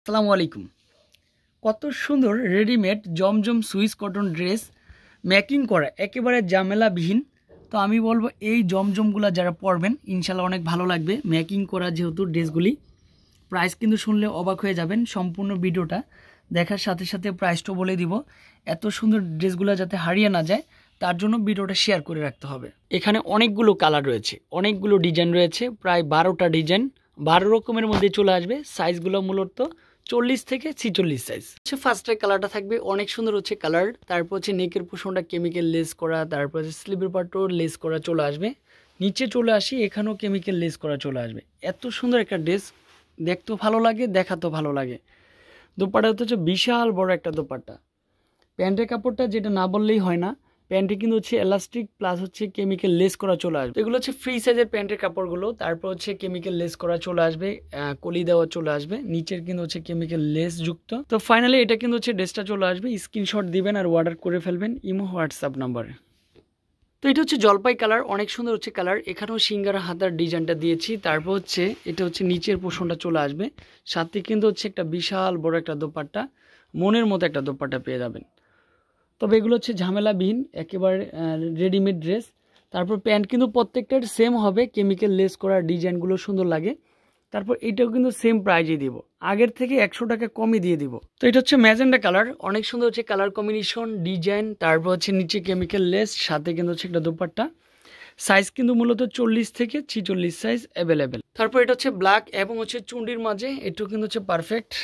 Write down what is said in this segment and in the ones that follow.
আসসালামু আলাইকুম। কত সুন্দর রেডিমেড জমজম সুইস কটন ড্রেস মেকিং করা একেবারে ঝামেলাবিহীন। তো আমি বলবো এই জমজমগুলো যারা পরবেন ইনশাল্লাহ অনেক ভালো লাগবে। মেকিং করা যেহেতু ড্রেসগুলি, প্রাইস কিন্তু শুনলে অবাক হয়ে যাবেন। সম্পূর্ণ ভিডিওটা দেখার সাথে সাথে প্রাইসটা বলে দিব। এত সুন্দর ড্রেসগুলো যাতে হারিয়ে না যায় তার জন্য ভিডিওটা শেয়ার করে রাখতে হবে। এখানে অনেকগুলো কালার রয়েছে, অনেকগুলো ডিজাইন রয়েছে, প্রায় 12টা ডিজাইন 12 রকমের মধ্যে চলে আসবে। সাইজগুলো মূলত 40 থেকে 46 সাইজ। ফার্স্টের কালারটা থাকবে অনেক সুন্দর হচ্ছে কালার। তারপর হচ্ছে নেকের পোষণটা কেমিক্যাল লেস করা, তারপর হচ্ছে স্লিভের পার্টও লেস করা চলে আসবে। নিচে চলে আসি, এখানেও কেমিক্যাল লেস করা চলে আসবে। এত সুন্দর একটা ড্রেস, দেখতেও ভালো লাগে, দেখাতেও ভালো লাগে। দোপাট্টা হচ্ছে বিশাল বড় একটা দোপাট্টা। প্যান্টের কাপড়টা যেটা না বললেই হয় না, প্যান্টে কিন্তু হচ্ছে এলাস্টিক প্লাস হচ্ছে কেমিক্যাল লেস করা চলে আসবে। এগুলো হচ্ছে ফ্রি সাইজের প্যান্টের কাপড়গুলো। তারপর হচ্ছে কেমিক্যাল লেস করা চলে আসবে, কলি দেওয়া চলে আসবে, নিচের কিন্তু হচ্ছে কেমিক্যাল লেস যুক্ত। তো ফাইনালি এটা কিন্তু হচ্ছে ড্রেসটা চলে আসবে। স্ক্রিনশট দিবেন আর অর্ডার করে ফেলবেন ইমো হোয়াটসঅ্যাপ নাম্বারে। তো এটা হচ্ছে জলপাই কালার, অনেক সুন্দর হচ্ছে কালার। এখানেও সিঙ্গারা হাতার ডিজাইনটা দিয়েছি। তারপর হচ্ছে এটা হচ্ছে নিচের পোষণটা চলে আসবে, সাথে কিন্তু হচ্ছে একটা বিশাল বড় একটা দোপাট্টা, মনের মতো একটা দোপাট্টা পেয়ে যাবেন। তবে এগুলো হচ্ছে ঝামেলাবিহীন, একেবারে রেডিমেড ড্রেস। তারপর প্যান্ট কিন্তু প্রত্যেকটার সেম হবে, কেমিক্যাল লেস করা, ডিজাইনগুলো সুন্দর লাগে। তারপর এটাও কিন্তু সেম প্রাইজে দিব, আগের থেকে 100 টাকা কমই দিয়ে দিব। তো এটা হচ্ছে ম্যাজেন্ডা কালার, অনেক সুন্দর হচ্ছে কালার কম্বিনেশন, ডিজাইন। তারপর হচ্ছে নিচে কেমিক্যাল লেস, সাথে কিন্তু হচ্ছে একটা দোপাট্টা। সাইজ কিন্তু মূলত 40 থেকে 46 সাইজ অ্যাভেলেবেল। তারপর এটা হচ্ছে ব্ল্যাক এবং হচ্ছে চুন্ডির মাঝে, এটাও কিন্তু হচ্ছে পারফেক্ট।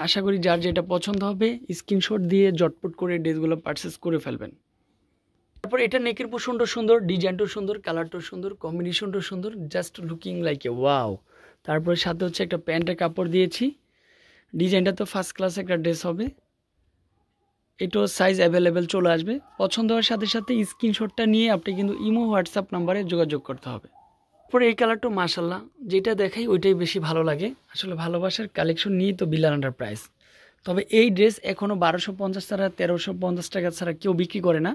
আশা করি যার যেটা পছন্দ হবে স্ক্রিনশট দিয়ে জটপট করে ড্রেসগুলো পারচেস করে ফেলবেন। তারপর এটা নেকের পোষণটা সুন্দর, ডিজাইনটাও সুন্দর, কালারটাও সুন্দর, কম্বিনেশনটাও সুন্দর, just looking like a wow. তারপরে সাথে হচ্ছে একটা প্যান্টের কাপড় দিয়েছি। ডিজাইনটা তো ফার্স্ট ক্লাস একটা ড্রেস হবে। এটাও সাইজ অ্যাভেলেবেল চলে আসবে। পছন্দ হওয়ার সাথে সাথে স্ক্রিনশটটা নিয়ে আপনি কিন্তু ইমো হোয়াটসঅ্যাপ নাম্বারে যোগাযোগ করতে হবে। পরে এই কালারটা মাশাল্লাহ, যেটা দেখাই ওইটাই বেশি ভালো লাগে। আসলে ভালোবাসার কালেকশন নিয়ে তো বিলাল এন্টারপ্রাইজ। তবে এই ড্রেস এখনও 1250 ছাড়া 1350 টাকা ছাড়া কেউ বিক্রি করে না।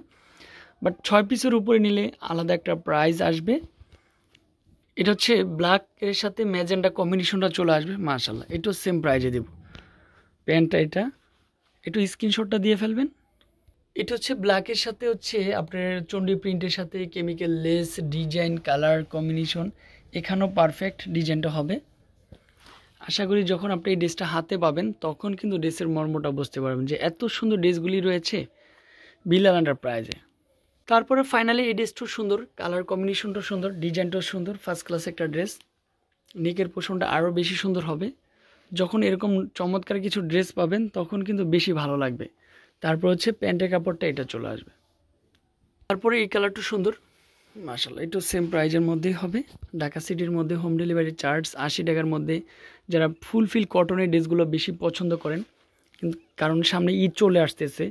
বাট 6 পিসের উপরে নিলে আলাদা একটা প্রাইস আসবে। এটা হচ্ছে ব্ল্যাকের সাথে ম্যাজেন্ডা কম্বিনেশনটা চলে আসবে মাশাল্লাহ, এটাও সেম প্রাইজে দেব। প্যান্টটা এটা একটু স্ক্রিনশটটা দিয়ে ফেলবেন। এটা হচ্ছে ব্ল্যাকের সাথে হচ্ছে আপনার চন্ডী প্রিন্টের সাথে chemical less, design, colour combination, এখানেও পারফেক্ট ডিজাইনটা হবে। আশা করি যখন আপনি এই ড্রেসটা হাতে পাবেন তখন কিন্তু ড্রেসের মর্মটা বুঝতে পারবেন যে এত সুন্দর ড্রেসগুলি রয়েছে বিলাল এন্টারপ্রাইজে। তারপরে ফাইনালি এই ড্রেসটাও সুন্দর, কালার কম্বিনেশনটাও সুন্দর, ডিজাইনটাও সুন্দর, ফার্স্ট ক্লাস একটা ড্রেস। নেকের পোষণটা আরও বেশি সুন্দর হবে। যখন এরকম চমৎকার কিছু ড্রেস পাবেন তখন কিন্তু বেশি ভালো লাগবে। তারপর হচ্ছে প্যান্টের কাপড়টা এটা চলে আসবে। তারপরে এই কালারটা সুন্দর মাশাআল্লাহ, একটু সেম প্রাইজের মধ্যেই হবে। ঢাকা সিটির মধ্যে হোম ডেলিভারি চার্জ 80 টাকার মধ্যে। যারা ফুলফিল কটনের ড্রেসগুলো বেশি পছন্দ করেন, কিন্তু কারণ সামনে ঈদ চলে আসতেছে,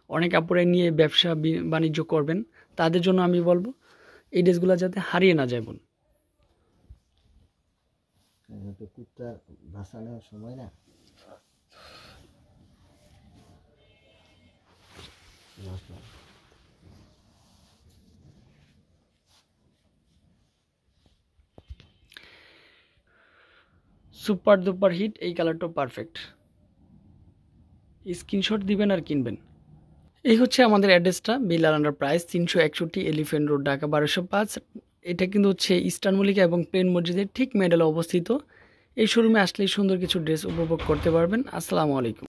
অনেক আপুরাই নিয়ে ব্যবসা বাণিজ্য করবেন, তাদের জন্য আমি বলবো এই ড্রেসগুলো যাতে হারিয়ে না যায়। বোন সময় না সুপার দুপার হিট, এই কালারটাও পারফেক্ট। স্ক্রিনশট দিবেন আর কিনবেন। এই হচ্ছে আমাদের অ্যাড্রেসটা, Bilal enterprise 361 elephant road, Dhaka 1205। এটা কিন্তু হচ্ছে ইস্টার্ন মল্লিকা এবং প্লেন মসজিদের ঠিক মেডেলে অবস্থিত। এই শোরুমে আসলেই সুন্দর কিছু ড্রেস উপভোগ করতে পারবেন। আসসালামু আলাইকুম।